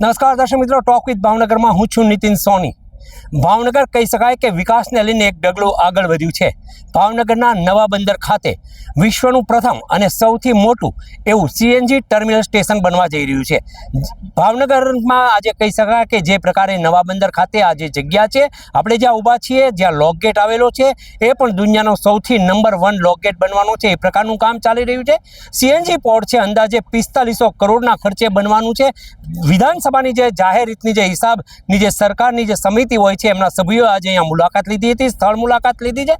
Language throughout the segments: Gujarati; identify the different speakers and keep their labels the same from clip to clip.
Speaker 1: નમસ્કાર દર્શક મિત્રો, ટોક વિથ ભાવનગરમાં હું છું નીતિન સોની। ભાવનગર કહી શકાય કે વિકાસને લઈને એક ડગલું આગળ વધ્યું છે। ભાવનગરના નવા બંદર ખાતે વિશ્વનું પ્રથમ અને સૌથી મોટું એવું સીએનજી ટર્મિનલ સ્ટેશન બનવા જઈ રહ્યું છે। ભાવનગરમાં આજે કહી શકાય કે જે પ્રકારે નવા બંદર ખાતે આ જે જગ્યા છે, આપણે જ્યાં ઊભા છીએ, જ્યાં લોક ગેટ આવેલો છે, એ પણ દુનિયાનો સૌથી નંબર 1 લોક ગેટ બનવાનો છે। એ પ્રકારનું કામ ચાલી રહ્યું છે। સીએનજી પોર્ટ છે, અંદાજે 4500 કરોડના ખર્ચે બનવાનું છે। વિધાનસભાની જે જાહેર રીતની જે હિસાબની જે સરકારની જે સમિતિ હોય છે, એમના સભ્યોએ આજે અહીંયા મુલાકાત લીધી હતી, સ્થળ મુલાકાત લીધી છે।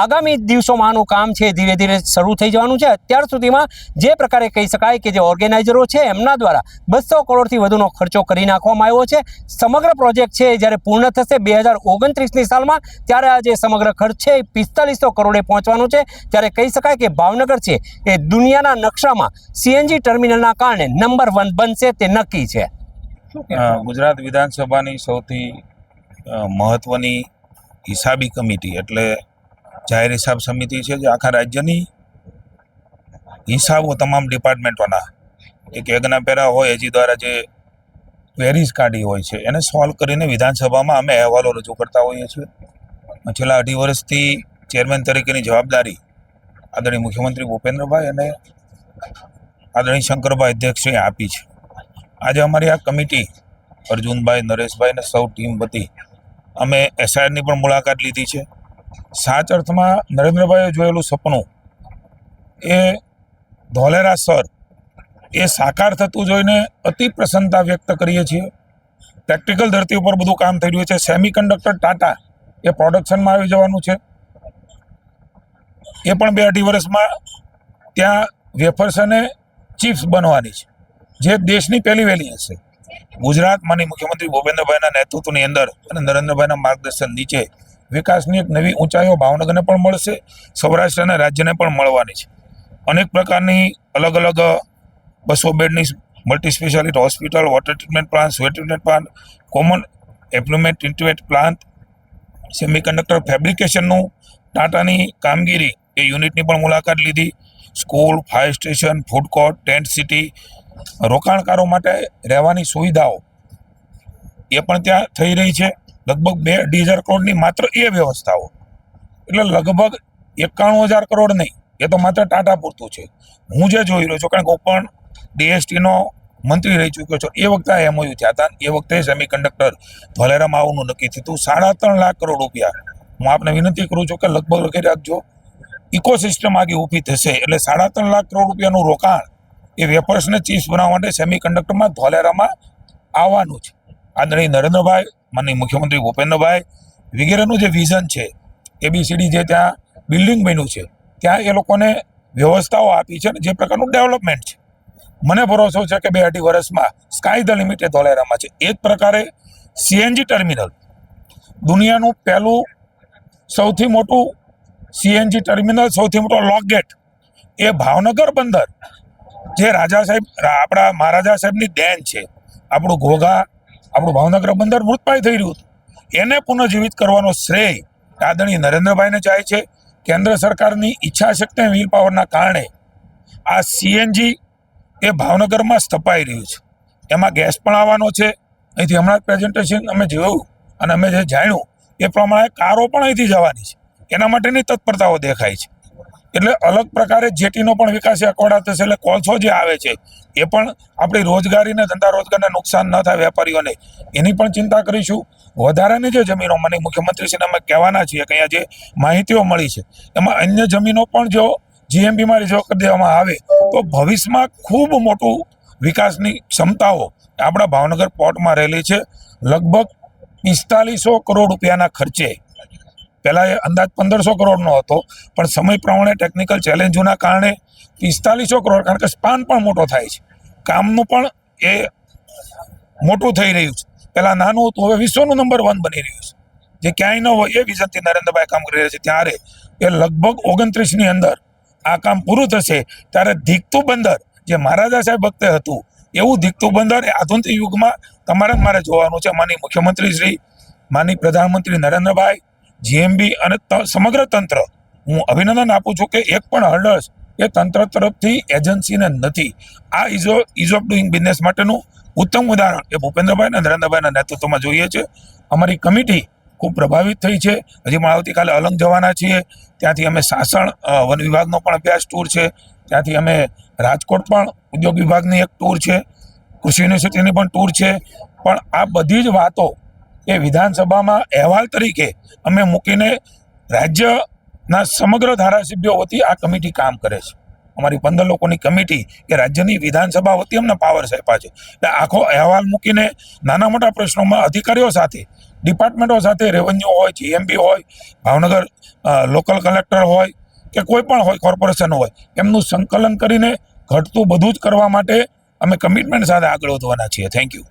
Speaker 1: આગામી દિવસોમાં આનું કામ છે ધીરે ધીરે શરૂ થઈ જવાનું છે। અત્યાર સુધીમાં જે પ્રકારે કહી શકાય કે જે ઓર્ગેનાઇઝરો છે એમના દ્વારા 200 કરોડથી વધુનો ખર્ચો કરી નાખવામાં આવ્યો છે। સમગ્ર પ્રોજેક્ટ છે જ્યારે પૂર્ણ થશે 2029ની સાલમાં, ત્યારે આ જે સમગ્ર ખર્ચ છે એ 4500 કરોડે પહોંચવાનું છે। ત્યારે કહી શકાય કે ભાવનગર છે એ દુનિયાના નકશામાં સીએનજી ટર્મિનલના કારણે નંબર 1 બનશે તે નક્કી છે।
Speaker 2: ગુજરાત વિધાનસભાની સૌથી મહત્વની હિસાબી કમિટી એટલે જાહેર હિસાબ સમિતિ છે, જે આખા રાજ્યની હિસાબો તમામ ડિપાર્ટમેન્ટોના એક યજ્ઞ પેરા હોય એજી દ્વારા જે ક્વેરીઝ કાઢી હોય છે એને સોલ્વ કરીને વિધાનસભામાં અમે અહેવાલો રજૂ કરતા હોઈએ છીએ। છેલ્લા 2.5 વર્ષથી ચેરમેન તરીકેની જવાબદારી આદરણીય મુખ્યમંત્રી ભૂપેન્દ્રભાઈ અને આદરણીય શંકરભાઈ અધ્યક્ષે આપી છે। આજે અમારી આ કમિટી અર્જુનભાઈ, નરેશભાઈ ને સૌ ટીમ વતી અમે એસઆઈઆરની પણ મુલાકાત લીધી છે। સાચ અર્થમાં નરેન્દ્રભાઈએ જોયેલું સપનું એ ધોલેરા સર એ સાકાર થતું જોઈને અતિ પ્રસન્નતા વ્યક્ત કરીએ છીએ। પ્રેક્ટિકલ ધરતી ઉપર બધું કામ થઈ રહ્યું છે। સેમી કન્ડક્ટર ટાટા એ પ્રોડક્શનમાં આવી જવાનું છે। એ પણ 2-2.5 વર્ષમાં ત્યાં વેફર્સ અને ચિપ્સ બનવાની છે, જે દેશની પહેલી વહેલી હશે। ગુજરાત માનનીય મુખ્યમંત્રી ભૂપેન્દ્રભાઈના નેતૃત્વની અંદર અને નરેન્દ્રભાઈના માર્ગદર્શન નીચે વિકાસની એક નવી ઊંચાઈઓ ભાવનગરને પણ મળશે, સૌરાષ્ટ્ર અને રાજ્યને પણ મળવાની છે। અનેક પ્રકારની અલગ અલગ 200 બેડની multi speciality hospital, water treatment plant, sewage treatment plant, common effluent treatment plant, semiconductor ફેબ્રિકેશનનું ટાટાની કામગીરી એ યુનિટની પણ મુલાકાત લીધી। School, fire station, food court, tent city, રોકાણકારો માટે રહેવાની સુવિધાઓ એ પણ ત્યાં થઈ રહી છે। લગભગ 2-2.5 કરોડની માત્ર એ વ્યવસ્થાઓ, એટલે લગભગ 91,000 કરોડ નહીં, એ તો માત્ર ટાટા પૂરતું છે। હું જે જોઈ રહ્યો છું, કારણ કે હું પણ ડીએસટીનો મંત્રી રહી ચૂક્યો છું, એ વખતે એમઓયુ થયા હતા, એ વખતે સેમિકન્ડક્ટર ધોલેરામાં આવવાનું નક્કી થયું। 3.5 લાખ કરોડ રૂપિયા હું આપને વિનંતી કરું છું કે લગભગ લખી રાખજો। ઇકોસિસ્ટમ આગળ ઊભી થશે એટલે 3.5 લાખ કરોડ રૂપિયાનું રોકાણ એ વેફર્સને ચીપ્સ બનાવવા માટે સેમિકન્ડક્ટરમાં ધોલેરામાં આવવાનું છે। આદરણીય નરેન્દ્રભાઈ, માનનીય મુખ્યમંત્રી ભૂપેન્દ્રભાઈ વગેરેનું જે વિઝન છે, એબીસીડી જે ત્યાં બિલ્ડિંગ બન્યું છે, ત્યાં એ લોકોને વ્યવસ્થાઓ આપી છે, જે પ્રકારનું ડેવલપમેન્ટ છે, મને ભરોસો છે કે 2-2.5 વર્ષમાં સ્કાય ધ લિમિટ એ ધોલેરામાં છે। એ જ પ્રકારે સીએનજી ટર્મિનલ, દુનિયાનું પહેલું સૌથી મોટું સીએનજી ટર્મિનલ, સૌથી મોટો લોક ગેટ એ ભાવનગર બંદર, જે રાજા સાહેબ, આપણા મહારાજા સાહેબની દેન છે। આપણું ઘોઘા, આપણું ભાવનગર બંદર મૃતપાય થઈ રહ્યું હતું, એને પુનઃજીવિત કરવાનો શ્રેય આદરણીય નરેન્દ્રભાઈને જાય છે। કેન્દ્ર સરકારની ઈચ્છા શક્તિ અને વિલ પાવરના કારણે આ સીએનજી એ ભાવનગરમાં સ્થપાઈ રહ્યું છે। એમાં ગેસ પણ આવવાનો છે। અહીંથી હમણાં પ્રેઝન્ટેશન અમે જોયું અને અમે જે જાણ્યું એ પ્રમાણે કારો પણ અહીંથી જવાની છે, એના માટેની તત્પરતાઓ દેખાય છે। એટલે અલગ પ્રકારે જેટીનો પણ વિકાસ અકોડા થશે, એટલે કોલસો જે આવે છે એ પણ આપણી રોજગારીને, ધંધા રોજગારને નુકસાન ન થાય વેપારીઓને, એની પણ ચિંતા કરીશું। વધારાની જે જમીનો મને મુખ્યમંત્રીશ્રીને અમે કહેવાના છીએ કે અહીંયા જે માહિતીઓ મળી છે એમાં અન્ય જમીનો પણ જો જીએમબીમાં રિઝર્વ કરી દેવામાં આવે તો ભવિષ્યમાં ખૂબ મોટું વિકાસની ક્ષમતાઓ આપણા ભાવનગર પોર્ટમાં રહેલી છે। લગભગ 4500 કરોડ રૂપિયાના ખર્ચે, પહેલા એ અંદાજ 1500 કરોડનો હતો, પણ સમય પ્રમાણે ટેકનિકલ ચેલેન્જોના કારણે 4500 કરોડ, કારણ કે સ્પાન પણ મોટો થાય છે, કામનું પણ એ મોટું થઈ રહ્યું છે। પહેલા નાનું હતું, હવે વિશ્વનું નંબર 1 બની રહ્યું છે, જે ક્યાંય ન હોય એ વિઝનથી નરેન્દ્રભાઈ કામ કરી રહ્યા છે। ત્યારે એ લગભગ 29ની અંદર આ કામ પૂરું થશે, ત્યારે ધીકતું બંદર જે મહારાજા સાહેબ વખતે હતું એવું ધીકતું બંદર એ આધુનિક યુગમાં તમારે મારે જોવાનું છે। માનનીય મુખ્યમંત્રી શ્રી, માનનીય પ્રધાનમંત્રી નરેન્દ્રભાઈ, જીએમબી અને સમગ્ર તંત્ર હું અભિનંદન આપું છું કે એક પણ હર્ડલ્સ એ તંત્ર તરફથી એજન્સીને નથી. આ ઇઝ ઓફ ડુઈંગ બિઝનેસ માટેનું ઉત્તમ ઉદાહરણ એ ભૂપેન્દ્રભાઈ અને નરેન્દ્રભાઈના નેતૃત્વમાં જોઈએ છે. અમારી કમિટી ખૂબ પ્રભાવિત થઈ છે. હજી પણ આવતીકાલે અલંગ જવાના છીએ. ત્યાંથી અમે સાસણ વન વિભાગનો પણ અભ્યાસ ટૂર છે. ત્યાંથી અમે રાજકોટ પણ ઉદ્યોગ વિભાગની એક ટૂર છે. કૃષિ યુનિવર્સિટીની પણ ટૂર છે. પણ આ બધી જ વાતો એ વિધાનસભામાં અહેવાલ તરીકે અમે મૂકીને રાજ્યના સમગ્ર ધારાસભ્યો વતી આ કમિટી કામ કરે છે. અમારી 15 લોકોની કમિટી એ રાજ્યની વિધાનસભા વતી અમને પાવર્સ આપ્યા છે. એટલે આખો અહેવાલ મૂકીને નાના મોટા પ્રશ્નોમાં અધિકારીઓ સાથે, ડિપાર્ટમેન્ટો સાથે, રેવન્યુ હોય, જીએમબી હોય, ભાવનગર લોકલ કલેક્ટર હોય કે કોઈ પણ હોય, કોર્પોરેશન હોય, એમનું સંકલન કરીને ઘટતું બધું જ કરવા માટે અમે કમિટમેન્ટ સાથે આગળ વધવાના છીએ. Thank you.